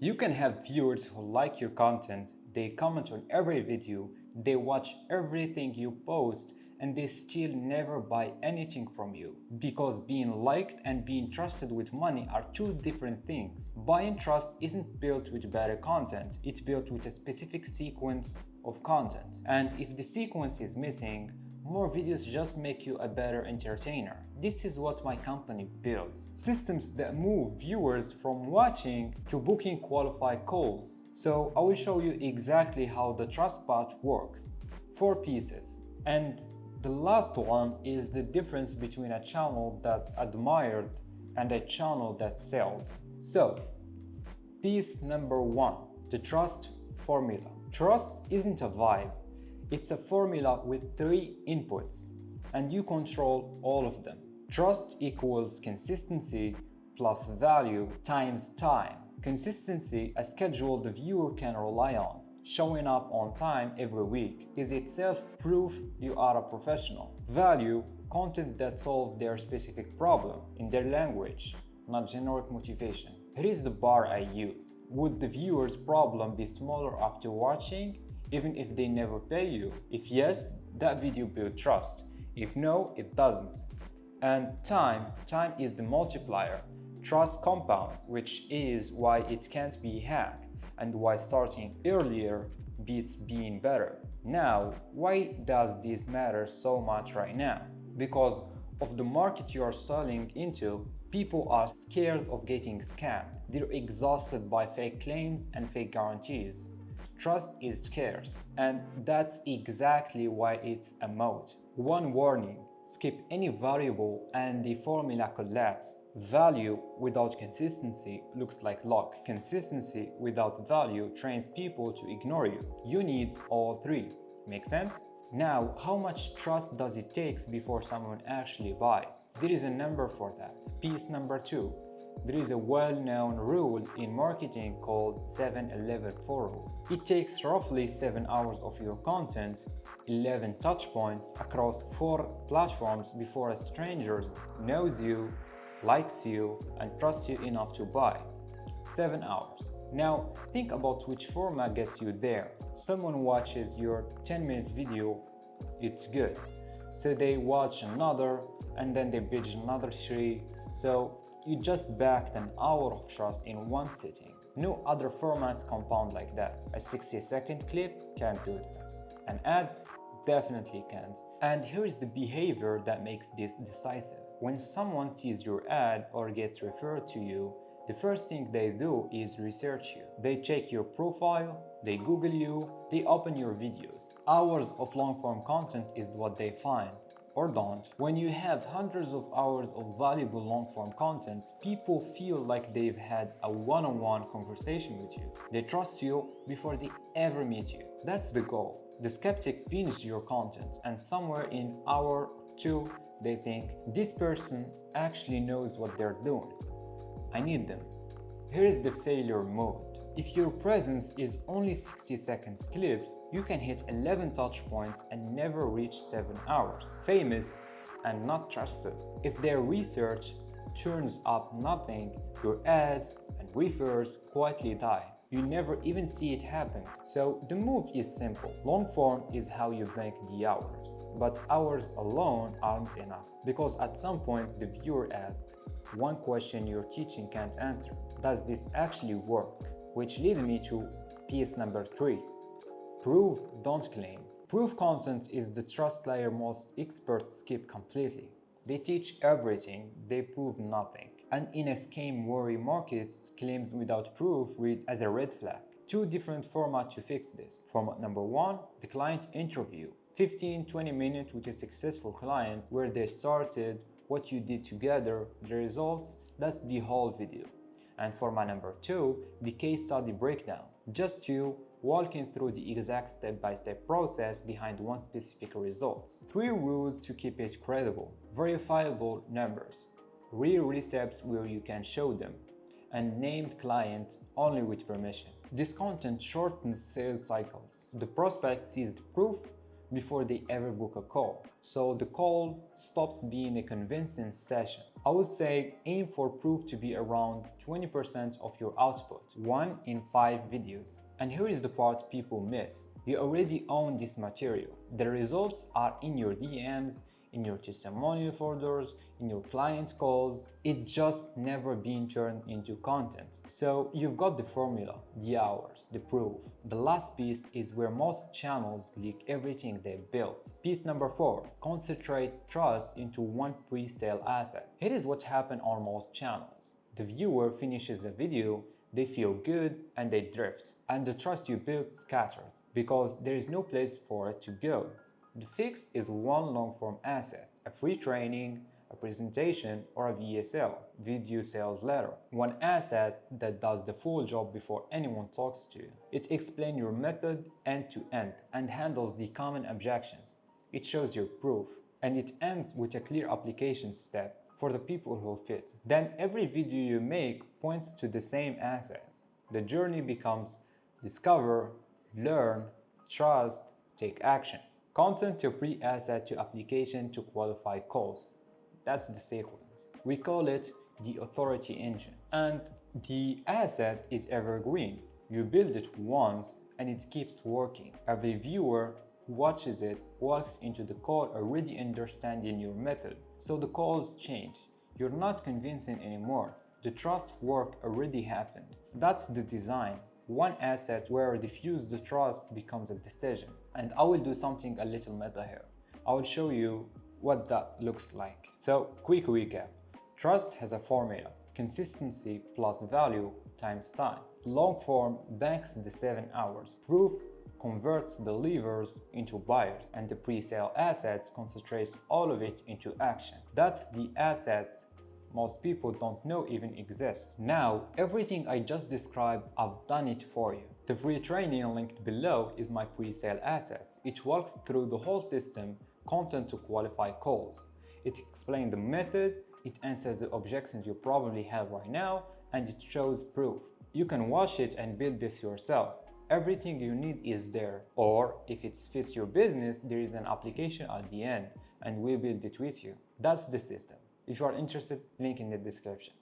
You can have viewers who like your content, they comment on every video, they watch everything you post, and they still never buy anything from you. Because being liked and being trusted with money are two different things. Buying trust isn't built with better content, it's built with a specific sequence of content. And if the sequence is missing, more videos just make you a better entertainer. This is what my company builds. Systems that move viewers from watching to booking qualified calls. So I will show you exactly how the trust path works. 4 pieces. And the last one is the difference between a channel that's admired and a channel that sells. So, piece number 1, the trust formula. Trust isn't a vibe. It's a formula with 3 inputs, and you control all of them. Trust equals consistency plus value times time. Consistency, a schedule the viewer can rely on. Showing up on time every week is itself proof you are a professional. Value, content that solves their specific problem in their language, not generic motivation. Here is the bar I use. Would the viewer's problem be smaller after watching, even if they never pay you? If yes, that video builds trust. If no, it doesn't. And time is the multiplier. Trust compounds, which is why it can't be hacked and why starting earlier beats being better. Now, why does this matter so much right now? Because of the market you are selling into, people are scared of getting scammed. They're exhausted by fake claims and fake guarantees. Trust is scarce, and that's exactly why it's a moat. One warning: skip any variable and the formula collapses. Value without consistency looks like luck. Consistency without value trains people to ignore you. You need all 3. Make sense? Now, how much trust does it take before someone actually buys? There is a number for that. Piece number 2. There is a well-known rule in marketing called 7-11-4 rule. It takes roughly 7 hours of your content, 11 touchpoints across 4 platforms before a stranger knows you, likes you, and trusts you enough to buy. 7 hours. Now, think about which format gets you there. Someone watches your 10-minute video, it's good. So they watch another, and then they binge another 3. So you just backed an hour of trust in one sitting. No other formats compound like that. A 60-second clip can't do that. An ad definitely can't. And here is the behavior that makes this decisive. When someone sees your ad or gets referred to you, the first thing they do is research you. They check your profile, they Google you, they open your videos. Hours of long-form content is what they find, or don't. When you have hundreds of hours of valuable long-form content, people feel like they've had a one-on-one conversation with you. They trust you before they ever meet you. That's the goal. The skeptic binged your content, and somewhere in hour 2, they think, this person actually knows what they're doing. I need them. Here is the failure mode. If your presence is only 60 seconds clips, you can hit 11 touch points and never reach 7 hours. Famous and not trusted. If their research turns up nothing, your ads and refers quietly die. You never even see it happen. So the move is simple. Long form is how you make the hours. But hours alone aren't enough. Because at some point the viewer asks, one question your teaching can't answer. Does this actually work? Which leads me to piece number 3. Prove, don't claim. Proof content is the trust layer most experts skip completely. They teach everything, they prove nothing. And in a scam-worry market, claims without proof read as a red flag. 2 different formats to fix this. Format number 1, the client interview. 15-20 minutes with a successful client where they started, what you did together, the results, that's the whole video. And format number 2, the case study breakdown. Just you walking through the exact step-by-step process behind one specific result. 3 rules to keep it credible. Verifiable numbers, real receipts where you can show them, and named client only with permission. This content shortens sales cycles. The prospect sees the proof, before they ever book a call. So the call stops being a convincing session. I would say aim for proof to be around 20% of your output, 1 in 5 videos. And here is the part people miss. You already own this material. The results are in your DMs, in your testimonial folders, in your clients' calls. It just never been turned into content. So you've got the formula, the hours, the proof. The last piece is where most channels leak everything they built. Piece number 4, concentrate trust into one pre-sale asset. Here is what happens on most channels. The viewer finishes the video, they feel good and they drift. And the trust you built scatters because there is no place for it to go. The fix is one long-form asset, a free training, a presentation, or a VSL, video sales letter. One asset that does the full job before anyone talks to you. It explains your method end to end and handles the common objections. It shows your proof, and it ends with a clear application step for the people who fit. Then every video you make points to the same asset. The journey becomes discover, learn, trust, take actions. Content to pre-asset to application to qualify calls. That's the sequence. We call it the authority engine. And the asset is evergreen. You build it once and it keeps working. Every viewer who watches it walks into the call already understanding your method. So the calls change. You're not convincing anymore. The trust work already happened. That's the design. One asset where diffuse the trust becomes a decision. And I will do something a little meta here. I will show you what that looks like. So, quick recap. Trust has a formula. Consistency plus value times time. Long form banks the 7 hours. Proof converts believers into buyers. And the pre-sale asset concentrates all of it into action. That's the asset most people don't know even exists. Now, everything I just described, I've done it for you. The free training linked below is my pre-sale assets. It walks through the whole system, content to qualify calls. It explains the method, it answers the objections you probably have right now, and it shows proof. You can watch it and build this yourself. Everything you need is there. Or if it fits your business, there is an application at the end and we'll build it with you. That's the system. If you are interested, link in the description.